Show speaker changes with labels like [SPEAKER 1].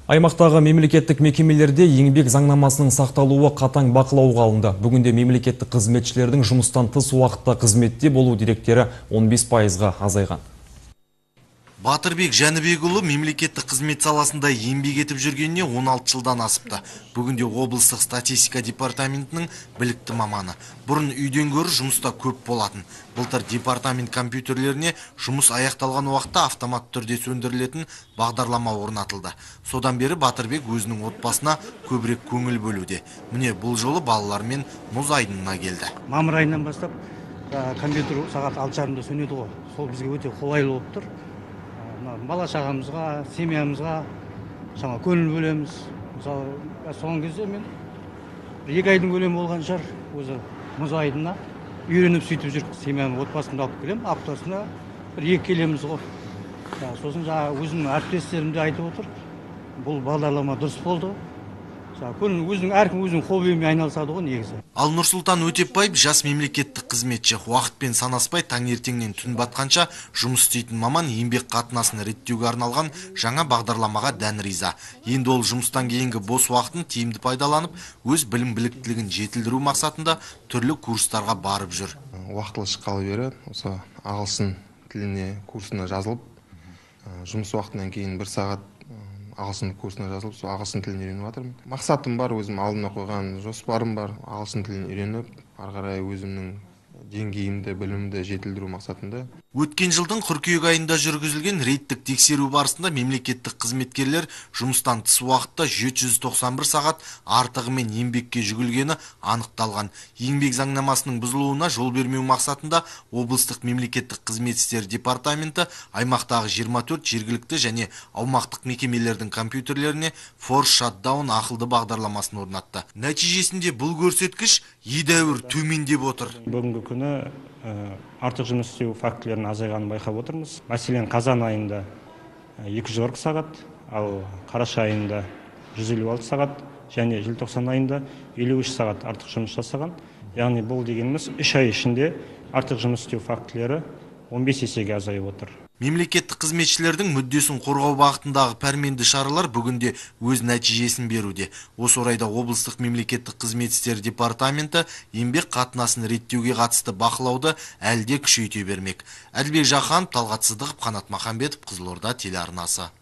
[SPEAKER 1] Аймақтағы мемлекеттік мекемелерде еңбек заңнамасының сақталуы қатаң бақылауға алынды. Бүгінде мемлекеттік қызметшілердің жұмыстан тыс уақытта қызметте болу деректері 15%-ға азайған.
[SPEAKER 2] Батырбек Жәнібекұлы мемлекеттік қызмет саласында еңбек етіп жүргеніне 16 жылдан асыпты. Бүгінде облыстық статистика департаментінің білікті маманы. Бұрын үйден гөрі жұмыста көп болатын. Былтыр департамент компьютерлеріне жұмыс аяқталған уақытта автомат түрде сөндірілетін бағдарлама орнатылды. Содан бері Батырбек өзінің отбасына көбірек көңіл бөлуде. Міне бұл жолы балалармен мұз айдынына келді.
[SPEAKER 3] Мамыр айынан бастап компьютер сағат 6:30-да сөнеді ғой. Сол бізге өте қолайлы болып тұр. Бала шағамызға, семьямызға жаңа көңіл бөлеміз. Мысалы, соңғы кезде мен 2 айдың көлемі болған шығар, өзі мұз айдынына үйреніп сөйтіп жүріп, семьямды отбасымды алып келемін. Аптасына 1-2 келеміз ғой. Сосын өзімнің әріптестерім де айтып отыр, бұл бағдарлама дұрыс болды. Әркім өзінің хоббиімен айналысады ғой негізі.
[SPEAKER 2] Ал Нұрсұлтан Өтепбаев жас мемлекеттік қызметші. Уақытпен санаспай таңертеңнен түн батқанша жұмыс істейтін маман еңбек қатынасын реттеуге арналған жаңа бағдарламаға дән риза. Енді ол жұмыстан кейінгі бос уақытын тиімді пайдаланып, өз білім біліктілігін жетілдіру мақсатында түрлі курстарға барып жүр.
[SPEAKER 4] Уақытылы шыққалы бері осы ағылшын тіліне курсына жазылып, жұмыс уақытынан кейін 1 сағат ағылшын курсына жазылып, сол ағылшын тілін үйреніп жатырмын. Мақсатым бар, өзім алдыма қойған жоспарым бар. Ағылшын тілін үйреніп, ары қарай өзімнің деңгейімді, білімімді жетілдіру мақсатында.
[SPEAKER 2] Өткен жылдың қыркүйек айында жүргізілген рейдтік тексеру барысында мемлекеттік қызметкерлер жұмыстан тыс уақытта 791 сағат артығымен еңбекке жүгілгені анықталған. Еңбек заңнамасының бұзылуына жол бермеу мақсатында облыстық мемлекеттік қызмет істері департаменті аймақтағы 24 жергілікті және аумақтық мекемелердің компьютерлеріне Force Shutdown ақылды бағдарламасын орнатты. Нәтижесінде бұл көрсеткіш едәуір төмендеп отыр.
[SPEAKER 5] Бүгінгі күні артық жұмыс істеу фактілерін азайғанын байқап отырмыз. Мәселен, қазан айында 240 сағат, ал қараша айында 156 сағат және желтоқсан айында 53 сағат артық жұмыс жасаған. Яғни бұл дегеніміз 3 ай ішінде артық жұмыс істеу фактілері 15 есеге азайып отыр.
[SPEAKER 2] Мемлекеттік қызметшілердің мүддесін қорғау бағытындағы пәрменді шаралар бүгінде өз нәтижесін беруде. Осы орайда облыстық мемлекеттік қызмет істері департаменті еңбек қатынасын реттеуге қатысты бақылауды әлде күшейте бермек. Әділбек Жақанов, Талғат Сыздықов, Қанат Махамбетов, Қызылорда телеарнасы.